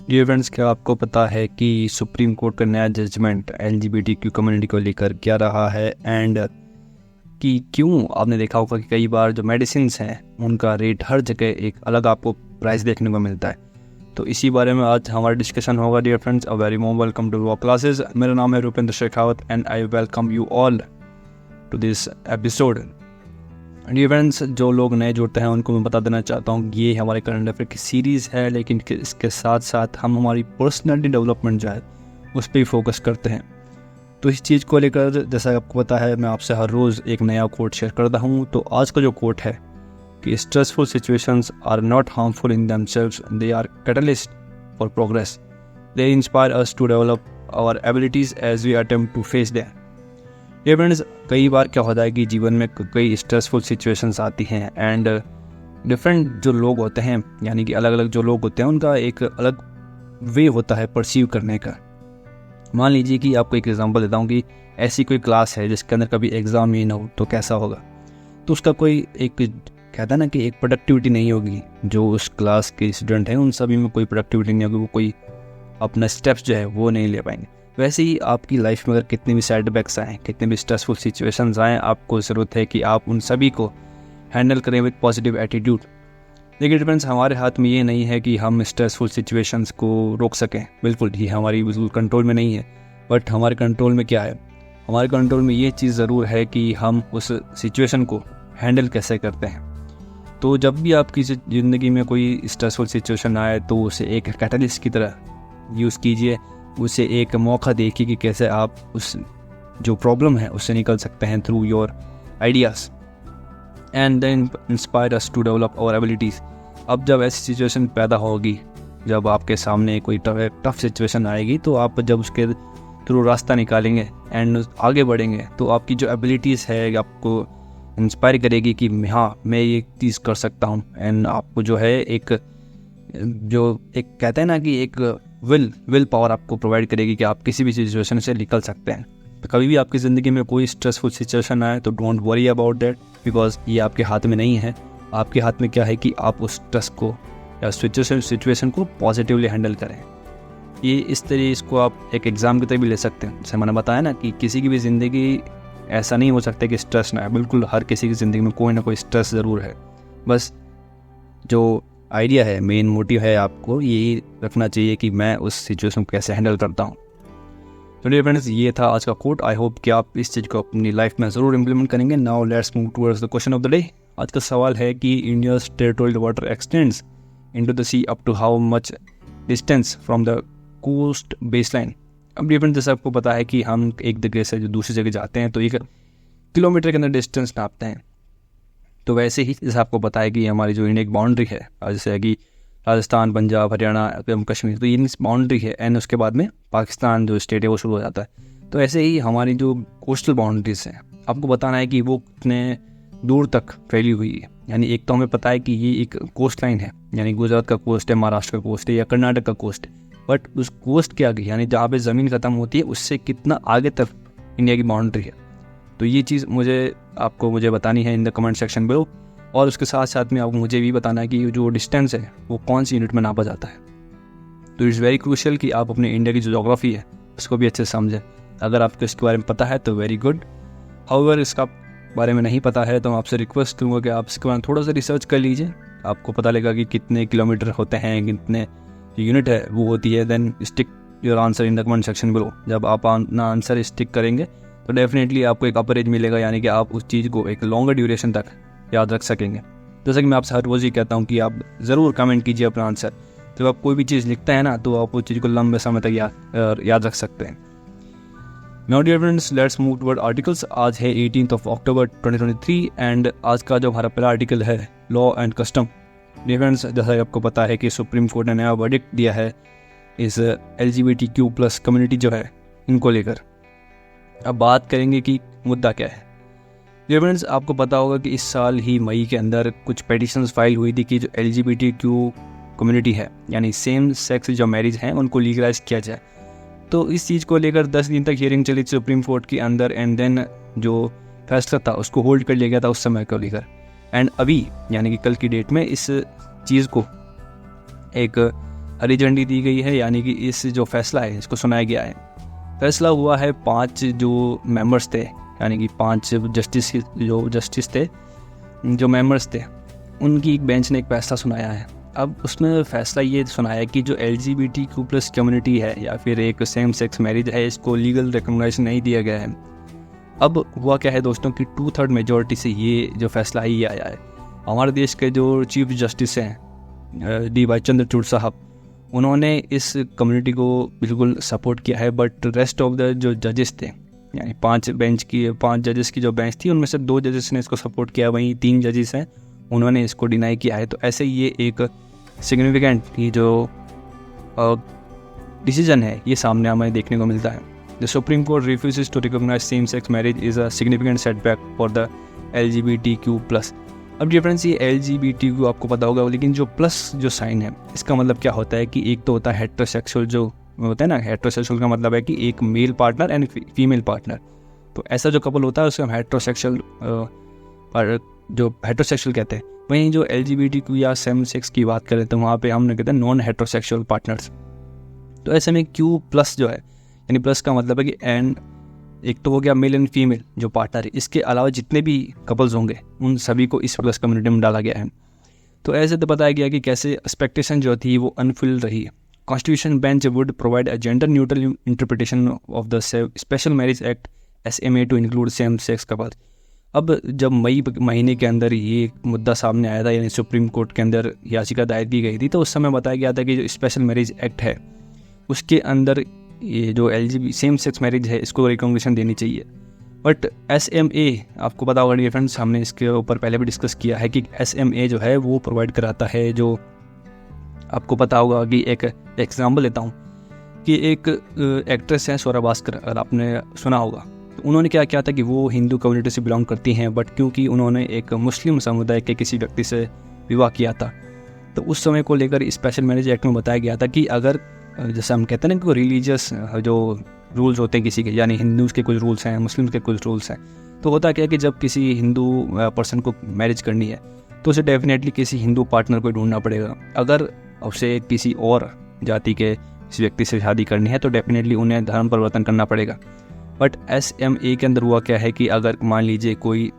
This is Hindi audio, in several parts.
डियर फ्रेंड्स, क्या आपको पता है कि सुप्रीम कोर्ट का नया जजमेंट LGBTQ कम्युनिटी को लेकर क्या रहा है एंड कि क्यों आपने देखा होगा कि कई बार जो मेडिसिन्स हैं उनका रेट हर जगह एक अलग आपको प्राइस देखने को मिलता है। तो इसी बारे में आज हमारा डिस्कशन होगा। Dear friends, a very warm welcome to our classes. मेरा नाम है Rupendra Shekhawat and I welcome you all to this episode. Dear friends, जो लोग नए जुड़ते हैं उनको मैं बता देना चाहता हूँ ये हमारे करंट अफेयर की सीरीज़ है, लेकिन इसके साथ साथ हम हमारी पर्सनैलिटी डेवलपमेंट जो है उस पर ही फोकस करते हैं। तो इस चीज़ को लेकर जैसा आपको पता है मैं आपसे हर रोज़ एक नया कोट शेयर करता हूँ। तो आज का जो कोट है कि stressful situations are not harmful in themselves, they are catalyst for progress, they inspire us to develop our abilities as we attempt to face them. ये फ्रेंड्स, कई बार क्या होता है कि जीवन में कई स्ट्रेसफुल सिचुएशंस आती हैं एंड डिफरेंट जो लोग होते हैं, यानी कि अलग अलग जो लोग होते हैं उनका एक अलग वे होता है परसीव करने का। मान लीजिए कि आपको एक एग्जांपल देता हूँ कि ऐसी कोई क्लास है जिसके अंदर कभी एग्ज़ाम ही ना हो तो कैसा होगा। तो उसका कोई एक कहता है ना कि एक प्रोडक्टिविटी नहीं होगी। जो उस क्लास के स्टूडेंट हैं उन सभी में कोई प्रोडक्टिविटी नहीं होगी, वो कोई अपना स्टेप्स जो है वो नहीं ले पाएंगे। वैसे ही आपकी लाइफ में अगर कितने भी सेटबैक्स आएँ, कितने भी स्ट्रेसफुल सिचुएशंस आएँ, आपको ज़रूरत है कि आप उन सभी को हैंडल करें विद पॉजिटिव एटीट्यूड। लेकिन फ्रेंड्स, हमारे हाथ में ये नहीं है कि हम स्ट्रेसफुल सिचुएशंस को रोक सकें। बिल्कुल ही हमारी बिल्कुल कंट्रोल में नहीं है। बट हमारे कंट्रोल में क्या है? हमारे कंट्रोल में ये चीज़ ज़रूर है कि हम उस सिचुएशन को हैंडल कैसे करते हैं। तो जब भी आपकी ज़िंदगी में कोई स्ट्रेसफुल सिचुएशन आए तो उसे एक कैटलिस्ट की तरह यूज़ कीजिए, उसे एक मौका देखिए कि कैसे आप उस जो प्रॉब्लम है उससे निकल सकते हैं through your ideas and then inspire us to develop our abilities. अब जब ऐसी सिचुएशन पैदा होगी, जब आपके सामने कोई टफ सिचुएशन आएगी, तो आप जब उसके थ्रू रास्ता निकालेंगे एंड आगे बढ़ेंगे तो आपकी जो एबिलिटीज़ है आपको इंस्पायर करेगी कि हाँ मैं ये चीज़ कर सकता हूँ। एंड आपको जो है एक कहते हैं ना कि एक विल पावर आपको प्रोवाइड करेगी कि आप किसी भी सिचुएशन से निकल सकते हैं। तो कभी भी आपकी ज़िंदगी में कोई स्ट्रेसफुल सिचुएशन आए तो don't worry about that, because ये आपके हाथ में नहीं है। आपके हाथ में क्या है कि आप उस स्ट्रेस को या सिचुएशन को पॉजिटिवली हैंडल करें। ये इस तरह इसको आप एक एग्ज़ाम की तरह भी ले सकते हैं। जैसे मैंने बताया ना कि किसी की भी ज़िंदगी ऐसा नहीं हो सकता कि स्ट्रेस ना है। बिल्कुल हर किसी की ज़िंदगी में कोई ना कोई स्ट्रेस ज़रूर है। बस जो आइडिया है, मेन मोटिव है, आपको यही रखना चाहिए कि मैं उस सिचुएशन को कैसे हैंडल करता हूँ। तो डियर फ्रेंड्स, ये था आज का कोट। आई होप कि आप इस चीज़ को अपनी लाइफ में ज़रूर इम्प्लीमेंट करेंगे। Now let's move towards the question of the day. आज का सवाल है कि India's territorial water extends into the sea up to how much distance from the coast baseline. अब डियर फ्रेंड्स, जैसे आपको पता है कि हम एक जगह से जो दूसरी जगह जाते हैं तो 1 किलोमीटर के अंदर डिस्टेंस नापते हैं। तो वैसे ही जैसे आपको पता है कि हमारी जो इंडिया की बाउंड्री है, जैसे कि राजस्थान, पंजाब, हरियाणा, जम्मू कश्मीर, तो ये बाउंड्री है एंड उसके बाद में पाकिस्तान जो स्टेट है वो शुरू हो जाता है। तो ऐसे ही हमारी जो कोस्टल बाउंड्रीज हैं, आपको बताना है कि वो कितने दूर तक फैली हुई है। यानी एक तो हमें पता है कि ये एक कोस्ट लाइन है, यानी गुजरात का कोस्ट है, महाराष्ट्र का कोस्ट है या कर्नाटक का कोस्ट है। बट उस कोस्ट के आगे, यानी जहाँ पे ज़मीन ख़त्म होती है, उससे कितना आगे तक इंडिया की बाउंड्री है, तो ये चीज़ आपको मुझे बतानी है इन द कमेंट सेक्शन बिलो। और उसके साथ साथ में आपको मुझे भी बताना है कि जो डिस्टेंस है वो कौन सी यूनिट में नापा जाता है। तो इट्स वेरी क्रूशियल कि आप अपने इंडिया की जो जोग्राफी है उसको भी अच्छे से समझें। अगर आपको इसके बारे में पता है तो वेरी गुड। हाउएवर इसका बारे में नहीं पता है तो मैं आपसे रिक्वेस्ट करूँगा कि आप इसके बारे में थोड़ा सा रिसर्च कर लीजिए। आपको पता लगेगा कि कितने किलोमीटर होते हैं, कितने यूनिट है वो होती है। Then stick your answer in the comment section below. जब आप अपना आंसर स्टिक करेंगे तो डेफिनेटली आपको एक अपर एज मिलेगा, यानी कि आप उस चीज़ को एक लॉन्गर ड्यूरेशन तक याद रख सकेंगे। जैसे कि मैं आपसे हर रोज़ ही कहता हूँ कि आप ज़रूर कमेंट कीजिए अपना आंसर। जब आप कोई भी चीज़ लिखते हैं ना तो आप उस चीज़ को लंबे समय तक याद रख सकते हैं। Now dear friends, let's move toward articles. आज है 18 अक्टूबर 2023 एंड आज का जो हमारा पहला आर्टिकल है law and custom. Dear friends, जैसा आपको पता है कि सुप्रीम कोर्ट ने नया वर्डिक्ट दिया है इस LGBTQ+ कम्युनिटी जो है इनको लेकर। अब बात करेंगे कि मुद्दा क्या है। डियर फ्रेंड्स, आपको पता होगा कि इस साल ही मई के अंदर कुछ पेटिशंस फाइल हुई थी कि जो LGBTQ कम्युनिटी है, यानी सेम सेक्स जो मैरिज हैं उनको लीगलाइज किया जाए। तो इस चीज़ को लेकर 10 दिन तक हियरिंग चली सुप्रीम कोर्ट के अंदर एंड देन जो फैसला था उसको होल्ड कर लिया गया था उस समय को लेकर। एंड अभी यानी कि कल की डेट में इस चीज़ को एक हरी झंडी दी गई है, यानी कि इस जो फैसला है इसको सुनाया गया है। फैसला हुआ है 5 जो मेंबर्स थे, यानी कि 5 जस्टिस थे जो मेंबर्स थे, उनकी एक बेंच ने एक फैसला सुनाया है। अब उसमें फैसला ये सुनाया कि जो LGBTQ+ कम्युनिटी है या फिर एक सेम सेक्स मैरिज है, इसको लीगल रिकॉग्नाइजेशन नहीं दिया गया है। अब हुआ क्या है दोस्तों कि 2/3 मेजॉरिटी से ये जो फैसला है ये आया है। हमारे देश के जो चीफ जस्टिस हैं D.Y. चंद्रचूड़ साहब, उन्होंने इस कम्युनिटी को बिल्कुल सपोर्ट किया है, बट रेस्ट ऑफ द जो जजेस थे, यानी 5 जजेस की जो बेंच थी उनमें से 2 जजेस ने इसको सपोर्ट किया, वहीं 3 जजेस हैं उन्होंने इसको डिनाई किया है। तो ऐसे ये एक सिग्निफिकेंट ये जो डिसीजन है ये सामने हमें देखने को मिलता है। The Supreme Court refuses to recognise same sex marriage is a significant setback for the LGBTQ+। अब डिफरेंस ये LGBTQ आपको पता होगा, लेकिन जो प्लस जो साइन है इसका मतलब क्या होता है कि एक तो होता है हेट्रोसेक्सुअल, जो होता है ना, हेट्रोसेक्सुअल का मतलब है कि एक male partner and female partner. तो ऐसा जो कपल होता है उसे हम हेट्रोसेक्सुअल कहते हैं। वहीं जो LGBTQ या सेम सेक्स की बात करें तो वहाँ पे हमने कहते हैं नॉन हेट्रोसेक्सुअल पार्टनर्स। तो ऐसे में Q+ जो है, यानी प्लस का मतलब है कि एंड एक तो हो गया मेल एंड फीमेल जो पार्टनर है, इसके अलावा जितने भी कपल्स होंगे उन सभी को इस प्लस कम्युनिटी में डाला गया है। तो ऐसे तो बताया गया कि कैसे एक्सपेक्टेशन जो थी वो अनफुल रही। Constitution bench would provide a gender neutral interpretation of the special marriage act SMA to include same sex couples. अब जब मई महीने के अंदर ये मुद्दा सामने आया था, यानी सुप्रीम कोर्ट के अंदर याचिका दायर की गई थी, तो उस समय बताया गया था कि जो स्पेशल मैरिज एक्ट है उसके अंदर ये जो सेम सेक्स मैरिज है इसको रिकॉग्निशन देनी चाहिए। बट SMA आपको पता होगा डियर फ्रेंड्स, हमने इसके ऊपर पहले भी डिस्कस किया है कि SMA जो है वो प्रोवाइड कराता है, जो आपको पता होगा कि एक एग्जाम्पल लेता हूँ कि एक एक्ट्रेस है स्वरा भास्कर, अगर आपने सुना होगा, तो उन्होंने क्या किया था कि वो हिंदू कम्युनिटी से बिलोंग करती हैं, बट क्योंकि उन्होंने एक मुस्लिम समुदाय के किसी व्यक्ति से विवाह किया था, तो उस समय को लेकर स्पेशल मैरिज एक्ट में बताया गया था कि अगर जैसे हम कहते हैं ना कि रिलीजियस जो रूल्स होते हैं किसी के, यानी हिंदूज़ के कुछ रूल्स हैं, मुस्लिम्स के कुछ रूल्स हैं, तो होता क्या है कि जब किसी हिंदू पर्सन को मैरिज करनी है तो उसे डेफिनेटली किसी हिंदू पार्टनर को ढूंढना पड़ेगा। अगर उसे किसी और जाति के किसी व्यक्ति से शादी करनी है तो डेफिनेटली उन्हें धर्म परिवर्तन करना पड़ेगा। बट SMA के अंदर हुआ क्या है कि अगर मान लीजिए कोई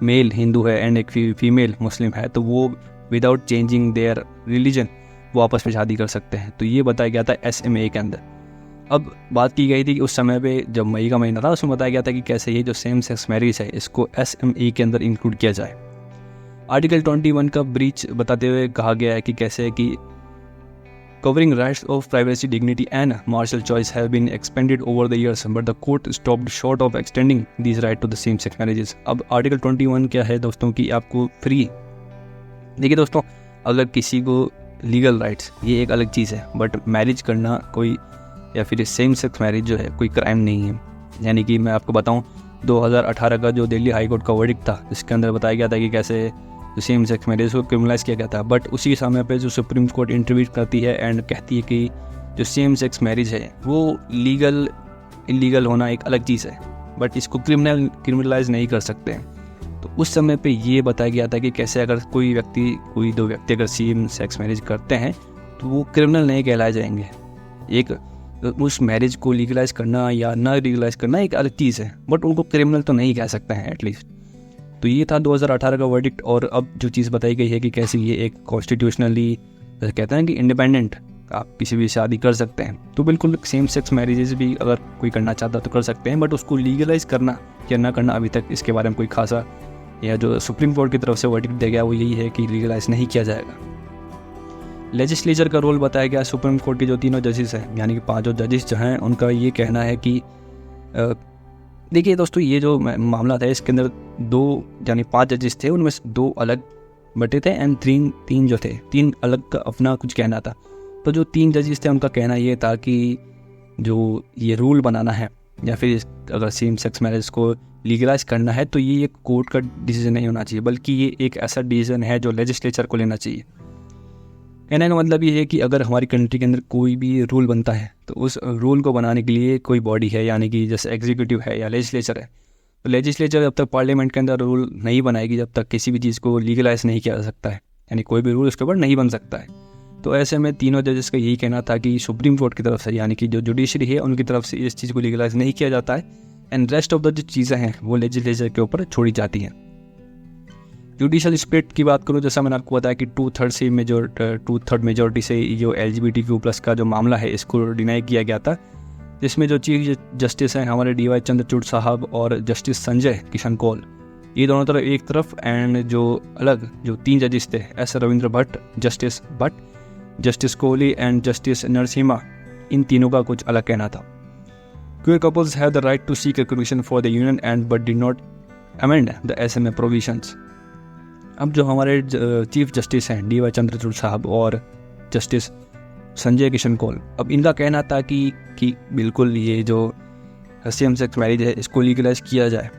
मेल हिंदू है एंड एक फीमेल मुस्लिम है, तो वो विदाउट चेंजिंग देयर रिलीजन वो आपस में शादी कर सकते हैं। तो ये बताया गया था SMA के अंदर। अब बात की गई थी कि उस समय पे जब मई का महीना था उसमें बताया गया था कि कैसे ये जो सेम सेक्स मैरिज है इसको SMA के अंदर इंक्लूड किया जाए। आर्टिकल 21 का ब्रीच बताते हुए कहा गया है कि कैसे कि covering rights of privacy, dignity and martial choice have been expanded over the years, but the court stopped short of extending these rights to the same-sex marriages. अब आर्टिकल 21 क्या है दोस्तों कि आपको फ्री, देखिए दोस्तों, अगर किसी को लीगल राइट्स ये एक अलग चीज़ है, बट मैरिज करना कोई या फिर सेम सेक्स मैरिज जो है कोई क्राइम नहीं है। यानी कि मैं आपको बताऊं 2018 का जो दिल्ली हाई कोर्ट का वर्डिक्ट था इसके अंदर बताया गया था कि कैसे जो सेम सेक्स मैरिज को क्रिमिनलाइज किया गया था, बट उसी समय पे जो सुप्रीम कोर्ट इंटरव्यू करती है एंड कहती है कि जो सेम सेक्स मैरिज है वो लीगल इलीगल होना एक अलग चीज़ है, बट इसको क्रिमिनलाइज नहीं कर सकते हैं। तो उस समय पे ये बताया गया था कि कैसे अगर कोई दो व्यक्ति अगर सेम सेक्स मैरिज करते हैं तो वो क्रिमिनल नहीं कहलाए जाएंगे। एक उस मैरिज को लीगलाइज करना या ना लीगलाइज करना एक अलग चीज़ है, बट उनको क्रिमिनल तो नहीं कह सकते हैं एटलीस्ट। तो ये था 2018 का वर्डिक्ट। और अब जो चीज़ बताई गई है कि कैसे ये एक कॉन्स्टिट्यूशनली कहते हैं कि इंडिपेंडेंट आप किसी भी शादी कर सकते हैं, तो बिल्कुल सेम सेक्स मैरिजेस भी अगर कोई करना चाहता तो कर सकते हैं, बट उसको लीगलाइज करना या ना करना अभी तक इसके बारे में कोई खासा या जो सुप्रीम कोर्ट की तरफ से वर्डिक्ट दिया गया वो यही है कि लीगलाइज नहीं किया जाएगा। लेजिस्लेचर का रोल बताया गया। सुप्रीम कोर्ट के जो तीनों जजेस हैं यानी कि 5 जजेस जो हैं उनका ये कहना है कि देखिए दोस्तों, ये जो मामला था इसके अंदर 5 जजेस थे, उनमें से 2 अलग बटे थे एंड 3 जो थे 3 अलग का अपना कुछ कहना था। तो जो 3 जजेस थे उनका कहना ये था कि जो ये रूल बनाना है या फिर अगर सेम सेक्स मैरिज को लीगलाइज करना है तो ये एक कोर्ट का डिसीजन नहीं होना चाहिए, बल्कि ये एक ऐसा डिसीजन है जो लेजिस्लेचर को लेना चाहिए। कहने का मतलब ये है कि अगर हमारी कंट्री के अंदर कोई भी रूल बनता है तो उस रूल को बनाने के लिए कोई बॉडी है, यानी कि जैसे एग्जीक्यूटिव है या लेजिस्लेचर है, तो लेजिस्लेचर जब तक पार्लियामेंट के अंदर रूल नहीं बनाएगी जब तक किसी भी चीज़ को लीगलाइज नहीं किया जा सकता है, यानी कोई भी रूल उसके ऊपर नहीं बन सकता है। तो ऐसे में तीनों जजेस का यही कहना था कि सुप्रीम कोर्ट की तरफ से यानी कि जो जुडिशरी है उनकी तरफ से इस चीज़ को लीगलाइज नहीं किया जाता है एंड रेस्ट ऑफ द जो चीज़ें हैं वो लेजिस्लेचर के ऊपर छोड़ी जाती हैं। जुडिशल स्प्लिट की बात करूँ, जैसा मैंने आपको बताया कि 2/3 मेजोरिटी से जो LGBTQ+ का जो मामला है इसको डिनाई किया गया था, जिसमें जो चीफ जस्टिस हैं हमारे DY चंद्रचूड़ साहब और जस्टिस संजय किशन कौल, ये दोनों तरफ एक तरफ, एंड जो अलग जो 3 जजेस थे S Ravindra Bhat, justice Kohli and justice Narasimha, इन तीनों का कुछ अलग कहना था। Queer couples have the right to seek recognition for the union and but did not amend the SMA provisions। अब जो हमारे चीफ जस्टिस हैं DY चंद्रचूड़ साहब और जस्टिस संजय किशन कौल, अब इनका कहना था कि बिल्कुल ये जो सेम सेक्स मैरिज है इसको लीगलाइज किया जाए,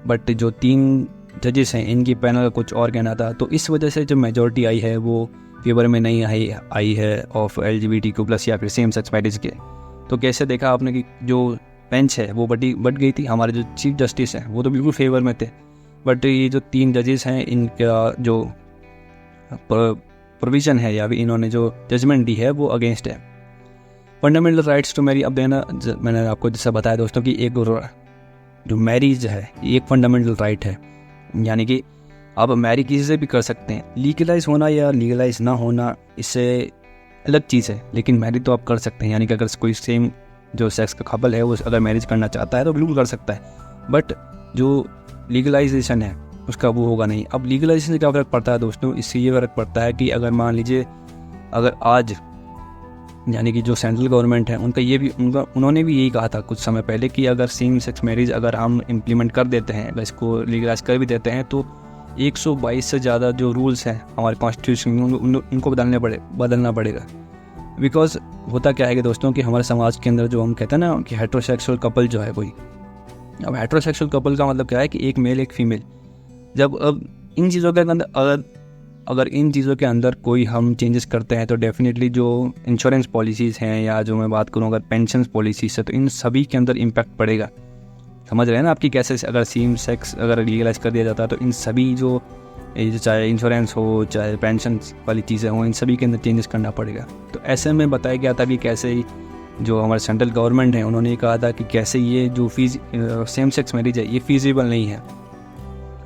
बट जो 3 जजेस हैं इनकी पैनल का कुछ और कहना था। तो इस वजह से जो मेजॉरिटी आई है वो फेवर में नहीं आई है ऑफ LGBTQ+ या फिर सेम सेक्स मैरिज के। तो कैसे देखा आपने कि जो बेंच है वो बढ़ गई थी, हमारे जो चीफ जस्टिस हैं वो तो बिल्कुल फेवर में थे, बट ये जो 3 जजेस हैं इनका जो प्रोविज़न है या फिर इन्होंने जो जजमेंट दी है वो अगेंस्ट है। फंडामेंटल राइट्स टू मैरी, अब देना मैंने आपको जैसा बताया दोस्तों कि एक जो मैरिज है ये एक फंडामेंटल राइट है, यानी कि आप मैरी किसी से भी कर सकते हैं। लीगलाइज होना या लीगलाइज ना होना इससे अलग चीज़ है, लेकिन मैरिज तो आप कर सकते हैं। यानी कि अगर कोई सेम जो सेक्स का कपल है वो अगर मैरिज करना चाहता है तो बिल्कुल कर सकता है, बट जो लीगलाइजेशन है उसका वो होगा नहीं। अब लीगलाइजेशन से क्या फ़र्क पड़ता है दोस्तों, इससे ये फ़र्क पड़ता है कि अगर मान लीजिए अगर आज यानी कि जो सेंट्रल गवर्नमेंट है उन्होंने भी यही कहा था कुछ समय पहले कि अगर सेम सेक्स मैरिज अगर हम इम्प्लीमेंट कर देते हैं, अगर इसको लीगलाइज कर भी देते हैं तो 122 से ज़्यादा जो रूल्स हैं हमारे कॉन्स्टिट्यूशन में उनको बदलना पड़ेगा। बिकॉज होता क्या है कि दोस्तों कि हमारे समाज के अंदर जो हम कहते हैं ना कि हेट्रोसेक्सुअल कपल जो है कोई, अब हेट्रोसेक्सुअल कपल का मतलब क्या है कि एक मेल एक फीमेल, जब अब इन चीज़ों के अंदर अगर इन चीज़ों के अंदर कोई हम चेंजेस करते हैं तो डेफिनेटली जो इंश्योरेंस पॉलिसीज़ हैं या जो मैं बात करूँ अगर पेंशन पॉलिसीज़ है तो इन सभी के अंदर इम्पैक्ट पड़ेगा। समझ रहे हैं ना आपकी कैसे, अगर सेम सेक्स अगर लीगलाइज कर दिया जाता है तो इन सभी जो चाहे इंश्योरेंस हो चाहे पेंशन वाली चीज़ें हो इन सभी के अंदर चेंजेस करना पड़ेगा। तो ऐसे में बताया गया था कि कैसे जो हमारे सेंट्रल गवर्नमेंट है उन्होंने कहा था कि कैसे ये जो सेम सेक्स मैरिज है ये फीजिबल नहीं है।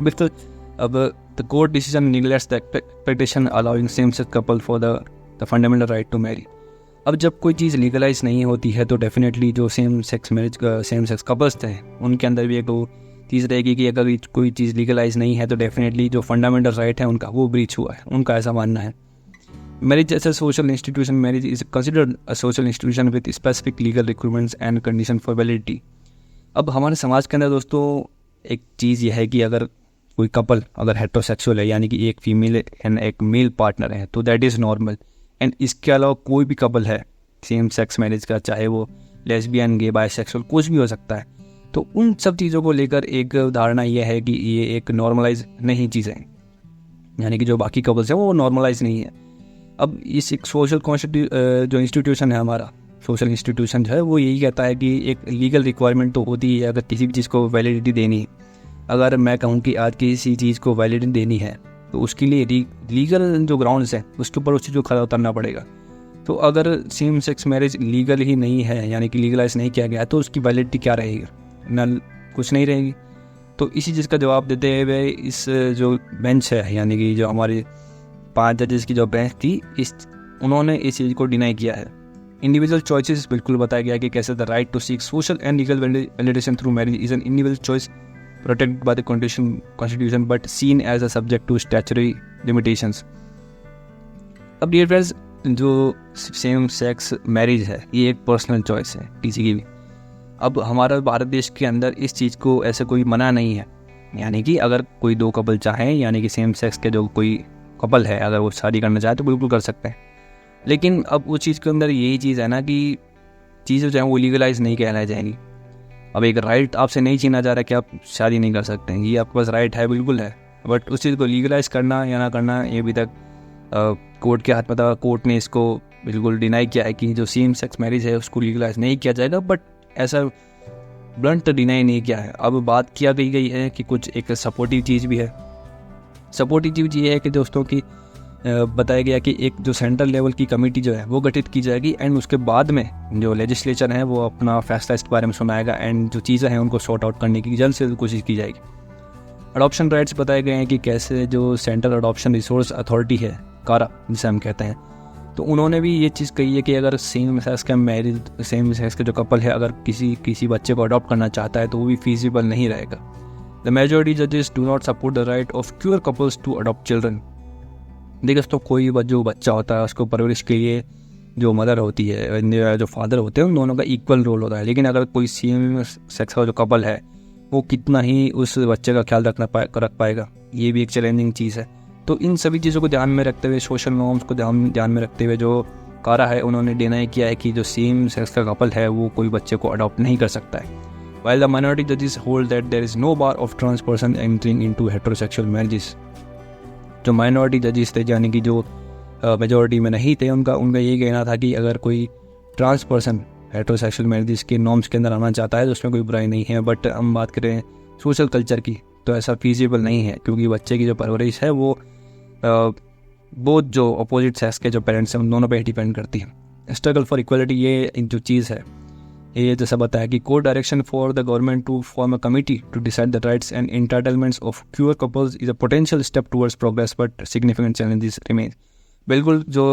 बिल्कुल, अब the court decision neglects the expectation allowing same sex couple for the fundamental right to marry. अब जब कोई चीज़ लीगलाइज नहीं होती है तो डेफिनेटली जो सेम सेक्स कपल्स थे उनके अंदर भी एक चीज़ रहेगी कि अगर कोई चीज़ लीगलाइज नहीं है तो डेफिनेटली जो फंडामेंटल राइट है उनका वो ब्रीच हुआ है, उनका ऐसा मानना है। Marriage as a social institution, marriage is considered a social institution with specific legal requirements and condition for validity. अब हमारे समाज के अंदर दोस्तों एक चीज़ यह है कि अगर कोई कपल अगर हेट्रोसेक्सुअल है यानी कि एक फीमेल एंड एक मेल पार्टनर है तो दैट इज़ नॉर्मल, एंड इसके अलावा कोई भी कपल है सेम सेक्स मैरिज का, चाहे वो लेस्बियन, गे, बाइसेक्सुअल कुछ भी हो सकता है, तो उन सब चीज़ों को लेकर एक धारणा यह है कि ये एक नॉर्मलाइज नहीं चीज़ें हैं, यानी कि जो बाकी कपल्स हैं वो नॉर्मलाइज नहीं है। अब इस एक सोशल जो इंस्टीट्यूशन है हमारा सोशल इंस्टीट्यूशन जो है वो यही कहता है कि एक लीगल रिक्वायरमेंट तो होती है अगर किसी भी चीज़ को वैलिडिटी देनी है। अगर मैं कहूँ कि आज किसी चीज़ को वैलिडिटी देनी है तो उसके लिए लीगल जो ग्राउंड्स हैं उसके ऊपर उस चीज़ को खड़ा उतरना पड़ेगा। तो अगर सेम सेक्स मैरिज लीगल ही नहीं है यानी कि लीगलाइज नहीं किया गया तो उसकी वैलिडिटी क्या रहेगी, न कुछ नहीं रहेगी। तो इसी चीज़ का जवाब देते हुए इस जो बेंच है यानी कि जो हमारे 5 जजेस की जो बेंच थी उन्होंने इस चीज़ को डिनाई किया है। इंडिविजुअल चॉइसेस बिल्कुल बताया गया कि कैसे the right to seek social and legal validation through marriage is an individual choice protected by the constitution but seen as a subject to statutory limitations। अब डियर फ्रेंड्स, जो सेम सेक्स मैरिज है ये एक पर्सनल चॉइस है किसी की भी। अब हमारा भारत देश के अंदर इस चीज़ को ऐसे कोई मना नहीं है, यानी कि अगर कोई 2 कपल चाहें यानी कि सेम सेक्स के जो कोई कपल है अगर वो शादी करना चाहे तो बिल्कुल कर सकते हैं। लेकिन अब उस चीज़ के अंदर यही चीज़ है ना कि चीज़ें जो हैं वो लीगलाइज नहीं कहलाई जाएंगी। अब एक राइट आपसे नहीं छीना जा रहा कि आप शादी नहीं कर सकते हैं, ये आपके पास राइट है, बिल्कुल है, बट उस चीज़ को लीगलाइज करना या ना करना ये अभी तक कोर्ट के हाथ में था। कोर्ट ने इसको बिल्कुल डिनाई किया है कि जो सेम सेक्स मैरिज है उसको लीगलाइज नहीं किया जाएगा, बट ऐसा ब्लंट डिनाई नहीं किया है। अब बात किया गई है कि कुछ एक सपोर्टिव चीज़ भी है। सपोर्टिव चीज़ ये है कि दोस्तों की बताया गया कि एक जो सेंट्रल लेवल की कमेटी जो है वो गठित की जाएगी एंड उसके बाद में जो लेजिस्लेचर है वो अपना फैसला इसके बारे में सुनाएगा एंड जो चीज़ें हैं उनको सॉर्ट आउट करने की जल्द से जल्द कोशिश की जाएगी। अडॉप्शन राइट्स बताए गए हैं कि कैसे जो सेंट्रल अडॉप्शन रिसोर्स अथॉरिटी है, कारा जिसे हम कहते हैं, तो उन्होंने भी ये चीज़ कही है कि अगर सेम सेक्स का जो कपल है अगर किसी बच्चे को अडॉप्ट करना चाहता है तो वो भी फीजिबल नहीं रहेगा। द मेजॉरिटी जजेस do not support the right of queer couples to adopt children. देखिए तो कोई जो बच्चा होता है उसको परवरिश के लिए जो मदर होती है, जो फादर होते हैं, उन दोनों का इक्वल रोल होता है। लेकिन अगर कोई सेम सेक्स का जो कपल है वो कितना ही उस बच्चे का ख्याल रख पाएगा, ये भी एक चैलेंजिंग चीज़ है। तो इन सभी चीज़ों को ध्यान में रखते हुए, सोशल नॉर्म्स को ध्यान में रखते हुए जो कारा है उन्होंने डिनाई किया है कि जो सेम सेक्स का कपल है वो कोई बच्चे को अडॉप्ट नहीं कर सकता है। While the minority judges hold that there is no bar of trans person entering into heterosexual marriages। जो माइनॉरिटी जजेस थे यानी कि जो मेजॉरिटी में नहीं थे, उनका यही कहना था कि अगर कोई ट्रांस पर्सन हेटरोसेक्सुअल मैरिजेस के नॉर्म्स के अंदर आना चाहता है तो उसमें कोई बुराई नहीं है। बट हम बात करें सोशल कल्चर की तो ऐसा फीजिबल नहीं है, क्योंकि बच्चे की जो परवरिश है वो बहुत जो अपोजिट सेक्स के जो पेरेंट्स हैं उन दोनों पर डिपेंड करती है। स्ट्रगल फॉर इक्वलिटी ये जो चीज़ है, ये जैसा बताया कि court direction for the government to form a committee to decide the rights and entitlements of queer couples is a potential step towards progress but significant challenges remain. बिल्कुल जो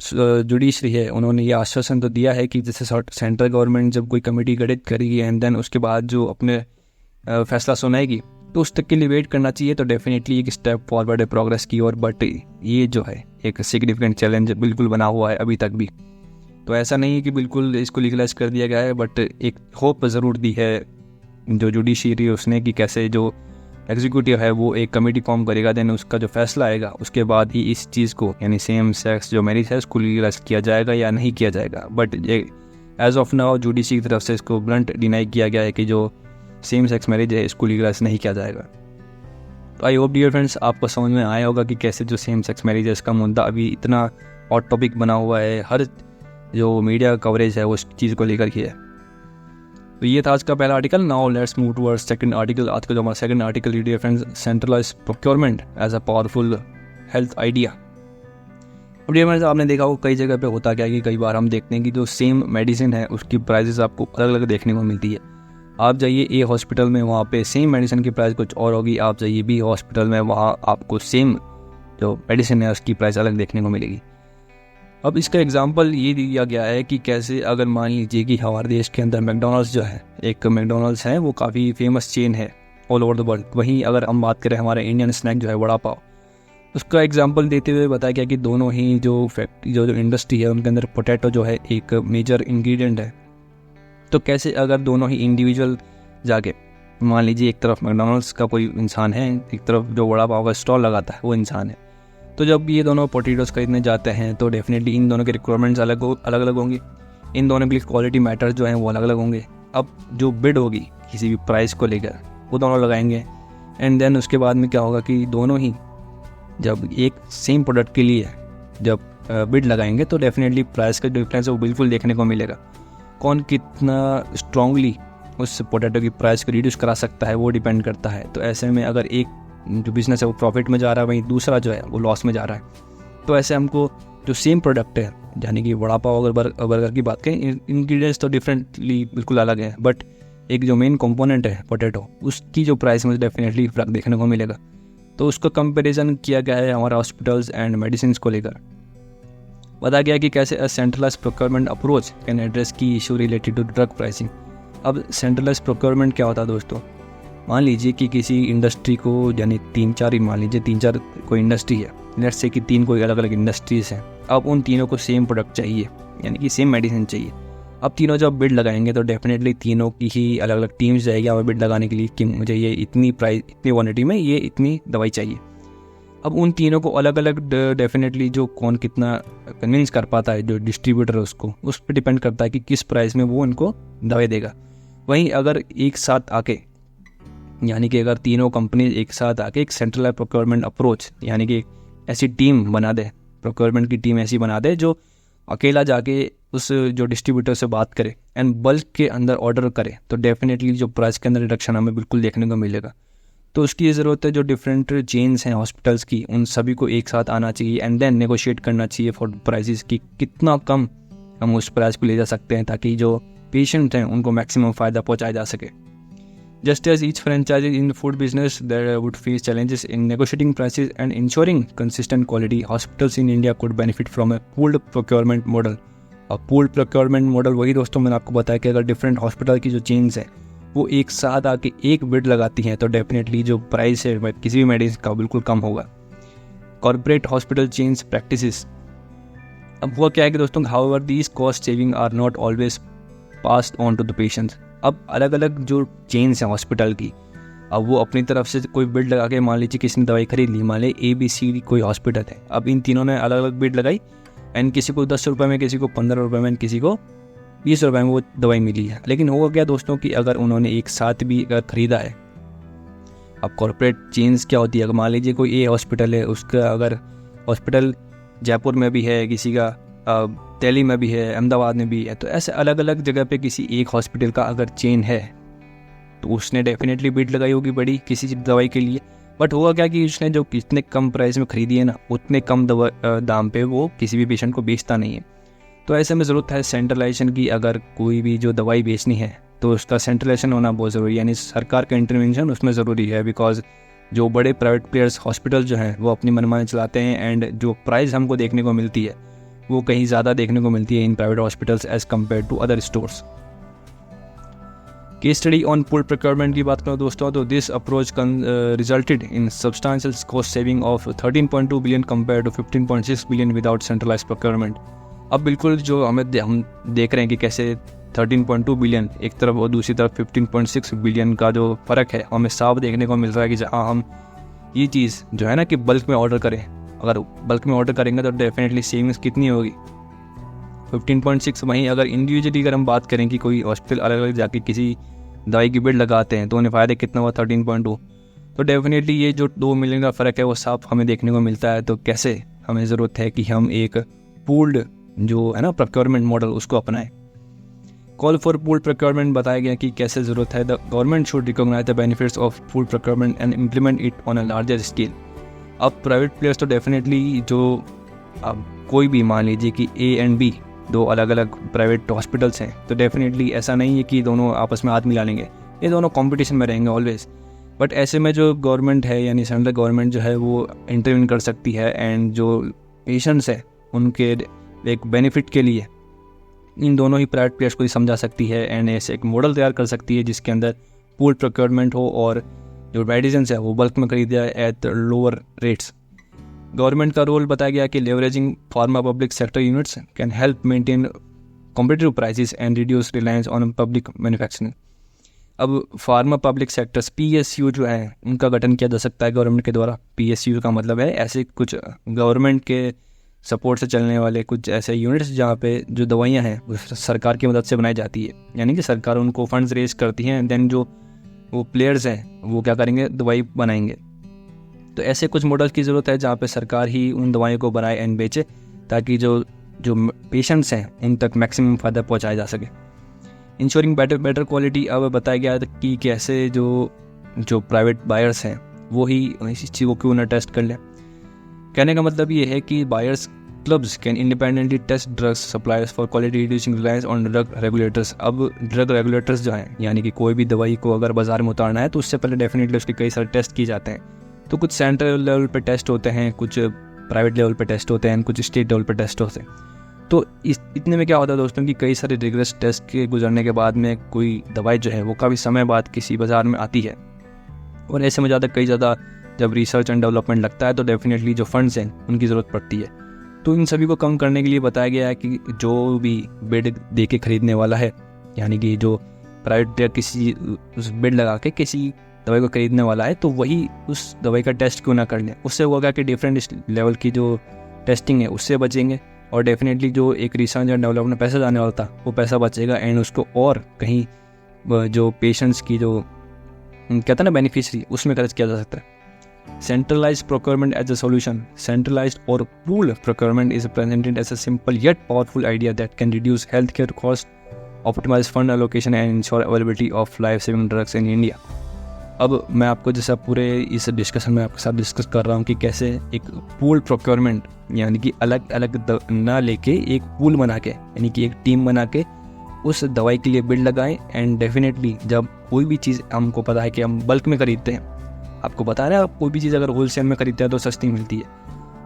जुडिशरी है उन्होंने ये आश्वासन तो दिया है कि जैसे सेंट्रल गवर्नमेंट जब कोई कमेटी गठित करेगी एंड देन उसके बाद जो अपने फैसला सुनाएगी तो उस तक के लिए वेट करना चाहिए। तो डेफिनेटली एक स्टेप फॉरवर्ड है प्रोग्रेस की ओर, बट ये जो है एक सिग्निफिकेंट चैलेंज बिल्कुल बना हुआ है अभी तक भी। तो ऐसा नहीं है कि बिल्कुल इसको लीगलाइज कर दिया गया है, बट एक होप ज़रूर दी है जो जुडिशरी उसने कि कैसे जो एग्जीक्यूटिव है वो एक कमेटी फॉर्म करेगा, देन उसका जो फैसला आएगा उसके बाद ही इस चीज़ को यानी सेम सेक्स जो मैरिज है उसको लीगलाइज किया जाएगा या नहीं किया जाएगा। But as of now judiciary की तरफ से इसको ब्लंट डिनाई किया गया है कि जो सेम सेक्स मैरिज है इसको लीगलाइज नहीं किया जाएगा। तो आई होप डियर फ्रेंड्स आपको समझ में आया होगा कि कैसे जो सेम सेक्स मैरिज है इसका मुद्दा अभी इतना हॉट टॉपिक बना हुआ है, हर जो मीडिया कवरेज है उस चीज़ को लेकर की है। तो ये था आज का पहला article. Now let's move towards second article. आज का जो हमारा second article dear friends, centralised procurement as a powerful health idea. अब डियर फ्रेंड्स आपने देखा हो कई जगह पे होता क्या है कि कई बार हम देखते हैं कि जो सेम मेडिसिन है उसकी प्राइसेस आपको अलग अलग देखने को मिलती है। आप जाइए ए हॉस्पिटल में, वहाँ पे सेम मेडिसिन की प्राइस कुछ और होगी। आप जाइए बी हॉस्पिटल में, वहाँ आपको सेम जो मेडिसिन है उसकी प्राइस अलग देखने को मिलेगी। अब इसका एग्जांपल ये दिया गया है कि कैसे अगर मान लीजिए कि हमारे देश के अंदर मैकडॉनल्ड्स जो है, एक मैकडॉनल्ड्स है वो काफ़ी फेमस चेन है ऑल ओवर द वर्ल्ड। वहीं अगर हम बात करें हमारे इंडियन स्नैक जो है वड़ा पाव, उसका एग्जांपल देते हुए बताया गया कि दोनों ही जो फैक्ट्री जो इंडस्ट्री है उनके अंदर पोटैटो जो है एक मेजर इंग्रेडिएंट है। तो कैसे अगर दोनों ही इंडिविजुअल जाके मान लीजिए एक तरफ मैकडॉनल्ड्स का कोई इंसान है, एक तरफ जो वड़ा पाव का स्टॉल लगाता है वो इंसान है, तो जब ये दोनों पोटैटोस खरीदने जाते हैं तो डेफिनेटली इन दोनों के रिक्वायरमेंट्स अलग अलग होंगे। इन दोनों के लिए क्वालिटी मैटर्स जो हैं वो अलग अलग होंगे। अब जो बिड होगी किसी भी प्राइस को लेकर वो दोनों लगाएंगे एंड देन उसके बाद में क्या होगा कि दोनों ही जब एक सेम प्रोडक्ट के लिए जब बिड लगाएंगे तो डेफिनेटली प्राइस का डिफरेंस है वो बिल्कुल देखने को मिलेगा। कौन कितना स्ट्रांगली उस पोटैटो की प्राइस को रिड्यूस करा सकता है वो डिपेंड करता है। तो ऐसे में अगर एक जो बिज़नेस है वो प्रॉफिट में जा रहा है, वहीं दूसरा जो है वो लॉस में जा रहा है, तो ऐसे हमको जो सेम प्रोडक्ट है यानी कि वड़ा पाव अगर बर्गर की बात करें, इंग्रेडिएंट्स तो डिफरेंटली बिल्कुल अलग है, बट एक जो मेन कंपोनेंट है पोटैटो उसकी जो प्राइस में डेफिनेटली फ़र्क देखने को मिलेगा। तो उसका कंपैरिजन किया गया है हमारा हॉस्पिटल्स एंड मेडिसिन को लेकर। बताया गया कि कैसे a centralised procurement approach can address key issue related to drug pricing. अब सेंट्रलाइज्ड प्रोक्योरमेंट क्या होता है दोस्तों, मान लीजिए कि किसी इंडस्ट्री को यानी तीन चार कोई इंडस्ट्री है, लेट्स से कि 3 कोई अलग अलग इंडस्ट्रीज़ हैं। अब उन तीनों को सेम प्रोडक्ट चाहिए यानी कि सेम मेडिसिन चाहिए। अब तीनों जब बिड लगाएंगे तो डेफिनेटली तीनों की ही अलग अलग टीम्स जाएगी हमें बिड लगाने के लिए कि मुझे ये इतनी प्राइस इतनी क्वान्टिटी में ये इतनी दवाई चाहिए। अब उन तीनों को अलग अलग डेफिनेटली जो कौन कितना कन्विंस कर पाता है, जो डिस्ट्रीब्यूटर है उसको, उस पर डिपेंड करता है कि किस प्राइस में वो उनको दवाई देगा। वहीं अगर एक साथ आके यानी कि अगर तीनों कंपनी एक साथ आके एक सेंट्रलाइज्ड प्रोक्योरमेंट अप्रोच यानी कि ऐसी टीम बना दे, प्रोक्योरमेंट की टीम ऐसी बना दे जो अकेला जाके उस जो डिस्ट्रीब्यूटर से बात करे एंड बल्क के अंदर ऑर्डर करे, तो डेफिनेटली जो प्राइस के अंदर रिडक्शन हमें बिल्कुल देखने को मिलेगा। तो उसकी ये ज़रूरत है, जो डिफरेंट चेन्स हैं हॉस्पिटल्स की, उन सभी को एक साथ आना चाहिए एंड देन नेगोशिएट करना चाहिए फॉर प्राइसेस की कितना कम हम उस प्राइस को ले जा सकते हैं ताकि जो पेशेंट हैं उनको मैक्सिमम फ़ायदा पहुंचाया जा सके। Just as each franchise in the food business that would face challenges in negotiating prices and ensuring consistent quality, hospitals in India could benefit from a pooled procurement model. और pooled procurement model वही दोस्तों मैंने आपको बताया कि अगर डिफरेंट हॉस्पिटल की जो चेन्स हैं वो एक साथ आके एक बिड लगाती हैं तो डेफिनेटली जो प्राइस है किसी भी मेडिसिन का बिल्कुल कम होगा। कॉर्पोरेट हॉस्पिटल चेन्स प्रैक्टिसेस, अब हुआ क्या है कि दोस्तों, however these cost saving are not always passed on to the patients. अब अलग अलग जो चेन्स हैं हॉस्पिटल की, अब वो अपनी तरफ से कोई बिड लगा के, मान लीजिए किसी ने दवाई खरीद ली, मान लीजिए ABCD कोई हॉस्पिटल है, अब इन तीनों ने अलग अलग बिड लगाई एंड किसी को 10 रुपये में, किसी को 15 रुपये में, किसी को 20 रुपये में वो दवाई मिली है। लेकिन होगा क्या दोस्तों कि अगर उन्होंने एक साथ भी अगर ख़रीदा है, अब कॉर्पोरेट चेन्स क्या होती है, अगर मान लीजिए कोई हॉस्पिटल है, उसका अगर हॉस्पिटल जयपुर में भी है, किसी का दिल्ली में भी है, अहमदाबाद में भी है, तो ऐसे अलग अलग जगह पे किसी एक हॉस्पिटल का अगर चेन है तो उसने डेफिनेटली बिड लगाई होगी बड़ी किसी दवाई के लिए। बट होगा क्या कि उसने जो इतने कम प्राइस में ख़रीदी है ना, उतने कम दाम पे वो किसी भी पेशेंट को बेचता नहीं है। तो ऐसे में ज़रूरत है सेंट्रलाइजेशन की। अगर कोई भी जो दवाई बेचनी है तो उसका सेंट्रलाइजेशन होना बहुत ज़रूरी है, यानी सरकार का इंटरवेंशन उसमें ज़रूरी है। बिकॉज जो बड़े प्राइवेट प्लेयर्स हॉस्पिटल जो हैं वो अपनी मनमानी चलाते हैं एंड जो प्राइस हमको देखने को मिलती है वो कहीं ज़्यादा देखने को मिलती है in private hospitals as compare to other stores. Case study on pooled procurement की बात करो दोस्तों, तो this approach resulted in substantial cost saving of 13.2 billion compare to 15.6 billion without centralised procurement. अब बिल्कुल जो हम देख रहे हैं कि कैसे 13.2 बिलियन एक तरफ और दूसरी तरफ 15.6 बिलियन का जो फ़र्क है हमें साफ देखने को मिल रहा है कि जहाँ हम ये चीज़ जो है ना कि बल्क में ऑर्डर करें, अगर बल्क में ऑर्डर करेंगे तो डेफिनेटली सेविंग्स कितनी होगी, 15.6। वहीं अगर इंडिविजुअली अगर हम बात करें कि कोई हॉस्पिटल अलग अलग जाके किसी दवाई की बिड लगाते हैं तो उन्हें फ़ायदा कितना हुआ 13.2, तो डेफिनेटली ये जो 2 मिलियन का फ़र्क है वो साफ हमें देखने को मिलता है। तो कैसे हमें ज़रूरत है कि हम एक पूल्ड जो है ना प्रोक्योरमेंट मॉडल उसको अपनाएं। कॉल फॉर पूल्ड प्रोक्योरमेंट बताया गया कि कैसे ज़रूरत है। The government should recognise the benefits of pooled procurement and implement it on a larger scale. अब प्राइवेट प्लेयर्स तो डेफिनेटली जो अब कोई भी मान लीजिए कि A एंड B दो अलग अलग प्राइवेट हॉस्पिटल्स हैं, तो डेफिनेटली ऐसा नहीं है कि दोनों आपस में हाथ मिला लेंगे, ये दोनों कंपटीशन में रहेंगे ऑलवेज। बट ऐसे में जो गवर्नमेंट है यानी सेंट्रल गवर्नमेंट जो है वो इंटरवीन कर सकती है एंड जो पेशेंट्स है उनके एक बेनिफिट के लिए इन दोनों ही प्राइवेट प्लेयर्स को ही समझा सकती है एंड ऐसे एक मॉडल तैयार कर सकती है जिसके अंदर पूल्ड प्रोक्योरमेंट हो और जो मेडिसिन है वो बल्क में खरीदा जाए एट लोअर रेट्स। गवर्नमेंट का रोल बताया गया कि leveraging pharma public sector units can help maintain competitive prices and reduce reliance on public manufacturing. अब फार्मा पब्लिक सेक्टर्स PSU जो है उनका गठन किया जा सकता है गवर्नमेंट के द्वारा। PSU का मतलब है ऐसे कुछ गवर्नमेंट के सपोर्ट से चलने वाले कुछ ऐसे यूनिट्स जहाँ पे जो दवाइयाँ हैं वो सरकार की मदद से बनाई जाती है, यानी कि सरकार उनको फंड्स रेज करती है एंड देन जो वो प्लेयर्स हैं वो क्या करेंगे, दवाई बनाएंगे। तो ऐसे कुछ मॉडल्स की ज़रूरत है जहाँ पे सरकार ही उन दवाइयों को बनाए एंड बेचे ताकि जो पेशेंट्स हैं उन तक मैक्सिमम फ़ायदा पहुँचाया जा सके। इंश्योरिंग बेटर क्वालिटी, अब बताया गया कि कैसे जो प्राइवेट बायर्स हैं वो ही इस चीज़ को क्यों ना टेस्ट कर लें। कहने का मतलब ये है कि buyers clubs can independently test drugs suppliers for quality reducing reliance on drug regulators. अब ड्रग रेगुलेटर्स जो हैं यानी कि कोई भी दवाई को अगर बाजार में उतारना है तो उससे पहले डेफिनेटली उसके कई सारे टेस्ट किए जाते हैं। तो कुछ सेंट्रल लेवल पे टेस्ट होते हैं, कुछ प्राइवेट लेवल पे टेस्ट होते हैं, कुछ स्टेट लेवल पे टेस्ट होते हैं। तो इतने में क्या होता है दोस्तों कि कई सारे रिगरस टेस्ट के गुजरने के बाद में कोई दवाई जो है वो काफ़ी समय बाद किसी बाज़ार में आती है और ऐसे में कई ज़्यादा जब रिसर्च एंड डेवलपमेंट लगता है तो डेफिनेटली जो फंड्स हैं उनकी ज़रूरत पड़ती है। तो इन सभी को कम करने के लिए बताया गया है कि जो भी बिड दे के ख़रीदने वाला है, यानी कि जो प्राइवेट प्लेयर किसी उस बिड लगा के किसी दवाई को खरीदने वाला है तो वही उस दवाई का टेस्ट क्यों ना कर लें। उससे होगा कि डिफरेंट लेवल की जो टेस्टिंग है उससे बचेंगे और डेफिनेटली जो एक रिसर्च एंड डेवलपमेंट पैसा जाने वाला था वो पैसा बचेगा एंड उसको और कहीं जो पेशेंट्स की जो कहते हैं ना बेनिफिशरी उसमें खर्च किया जा सकता है। Centralized procurement as a solution. Centralized or pooled procurement is presented as a simple yet powerful idea that can reduce healthcare costs, optimize fund allocation and ensure availability of life-saving drugs in India. अब मैं आपको जैसा पूरे इस डिस्कशन में आपके साथ डिस्कस कर रहा हूँ कि कैसे एक पूल प्रोक्योरमेंट, यानी कि अलग अलग ना लेके एक पूल बना के, यानी कि एक टीम बना के उस दवाई के लिए बिल लगाएं। एंड डेफिनेटली जब कोई भी चीज़ हमको पता है कि हम बल्क में खरीदते हैं, आपको बता रहे हैं, आप कोई भी चीज़ अगर होलसेल में खरीदते हैं तो सस्ती मिलती है,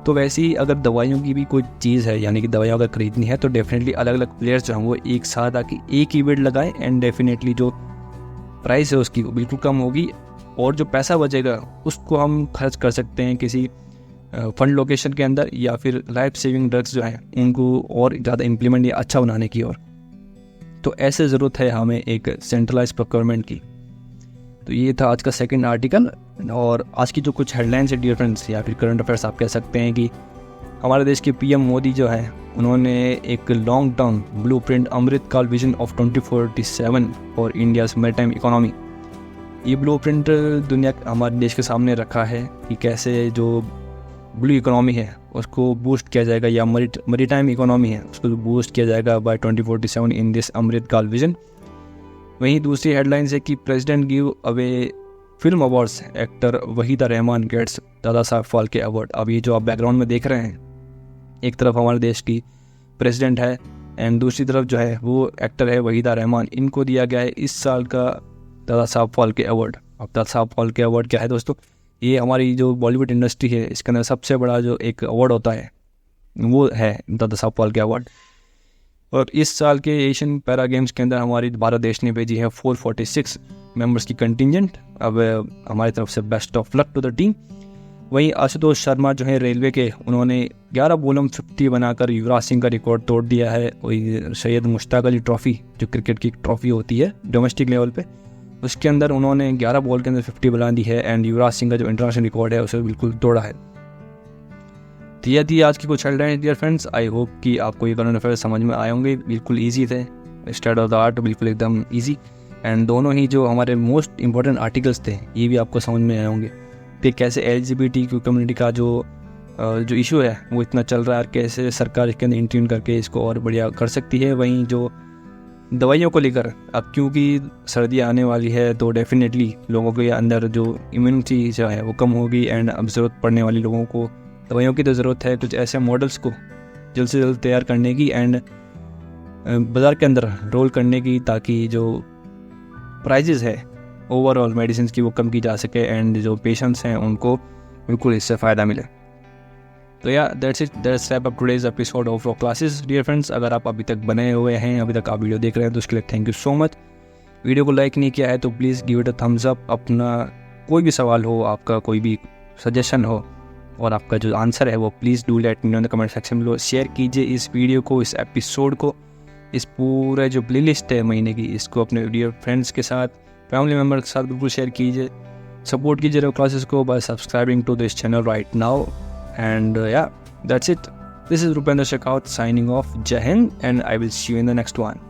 तो वैसे ही अगर दवाइयों की भी कोई चीज़ है, यानी कि दवाइयाँ अगर खरीदनी है, तो डेफिनेटली अलग अलग प्लेयर्स जो हैं वो एक साथ आके एक ही बिल लगाएं। एंड डेफिनेटली जो प्राइस है उसकी बिल्कुल कम होगी, और जो पैसा बचेगा उसको हम खर्च कर सकते हैं किसी फंड लोकेशन के अंदर, या फिर लाइफ सेविंग ड्रग्स जो हैं उनको और ज़्यादा इम्प्लीमेंट या अच्छा बनाने की ओर। तो ऐसे ज़रूरत है हमें एक सेंट्रलाइज प्रोक्योरमेंट की। तो ये था आज का सेकंड आर्टिकल, और आज की जो कुछ हेडलाइंस है डियर फ्रेंड्स, या फिर करंट अफेयर्स आप कह सकते हैं, कि हमारे देश के पीएम मोदी जो है उन्होंने एक लॉन्ग टर्म ब्लूप्रिंट अमृत काल vision of 2047 for India's maritime economy, ये ब्लूप्रिंट दुनिया हमारे देश के सामने रखा है कि कैसे जो ब्लू इकोनॉमी है उसको बूस्ट किया जाएगा, या मैरीटाइम इकोनॉमी है उसको बूस्ट किया जाएगा बाय 2047 इन दिस अमृत काल विजन। वहीं दूसरी हेडलाइंस है कि president give away film awards, actor Waheeda Rehman gets Dada Saheb Phalke award. अब ये जो आप बैकग्राउंड में देख रहे हैं, एक तरफ हमारे देश की प्रेसिडेंट है एंड दूसरी तरफ जो है वो एक्टर है वहीदा रहमान, इनको दिया गया है इस साल का दादा साहब फाल्के अवार्ड। अब दादा साहब फाल्के अवार्ड क्या है दोस्तों, ये हमारी जो बॉलीवुड इंडस्ट्री है इसके अंदर सबसे बड़ा जो एक अवार्ड होता है वो है दादा साहब फाल्के अवार्ड। और इस साल के एशियन पैरा गेम्स के अंदर हमारी भारत देश ने भेजी है 446 मेंबर्स की कंटिजेंट। अब हमारी तरफ से best of luck to the team. वहीं आशुतोष शर्मा जो है रेलवे के, उन्होंने 11 बॉलों 50 बनाकर युवराज सिंह का रिकॉर्ड तोड़ दिया है। वही सैयद मुश्ताक अली ट्रॉफ़ी जो क्रिकेट की ट्रॉफ़ी होती है डोमेस्टिक लेवल पे, उसके अंदर उन्होंने 11 बॉल के अंदर 50 बना दी है एंड युवराज सिंह का जो इंटरनेशनल रिकॉर्ड है उसे बिल्कुल तोड़ा है। तो यह थी आज की कुछ headline dear friends. I hope कि आपको ये करंट अफेयर समझ में आए होंगे। बिल्कुल ईजी थे, स्टार्ट ऑफ द आर्ट बिल्कुल एकदम ईजी, एंड दोनों ही जो हमारे मोस्ट इंपॉर्टेंट आर्टिकल्स थे ये भी आपको समझ में आए होंगे कि कैसे LGBTQ कम्युनिटी का जो इशू है वो इतना चल रहा है और कैसे सरकार इसके अंदर इंटरवीन करके इसको और बढ़िया कर सकती है। वहीं जो दवाइयों को लेकर, अब क्योंकि सर्दियाँ आने वाली है तो डेफिनेटली लोगों के अंदर जो इम्यूनिटी जो है वो कम होगी, एंड अब ज़रूरत पड़ने वाली लोगों को दवाइयों की तो ज़रूरत है। कुछ ऐसे मॉडल्स को जल्द से जल्द तैयार करने की एंड बाज़ार के अंदर रोल करने की, ताकि जो प्राइजेस है ओवरऑल मेडिसिन की वो कम की जा सके एंड जो पेशेंट्स हैं उनको बिल्कुल इससे फ़ायदा मिले। तो या that's it, that's wrap up today's episode of Rock Classes dear friends. अगर आप अभी तक बने हुए हैं, अभी तक आप वीडियो देख रहे हैं, तो उसके लिए thank you so much. Video को लाइक नहीं किया है तो please give it a thumbs up. अपना कोई भी सवाल हो, आपका कोई भी सजेशन हो और आपका जो आंसर है वो please do let me in the comment section में। शेयर कीजिए इस वीडियो को, इस एपिसोड को, इस पूरे जो प्लेलिस्ट है महीने की, इसको अपने डियर फ्रेंड्स के साथ, फैमिली मेम्बर के साथ बिल्कुल शेयर कीजिए। सपोर्ट कीजिए रॉक क्लासेस को by subscribing to this channel right now. And yeah, that's it. This is Rupendra Shekhaut signing off. Jai Hind, and I will see you in the next one.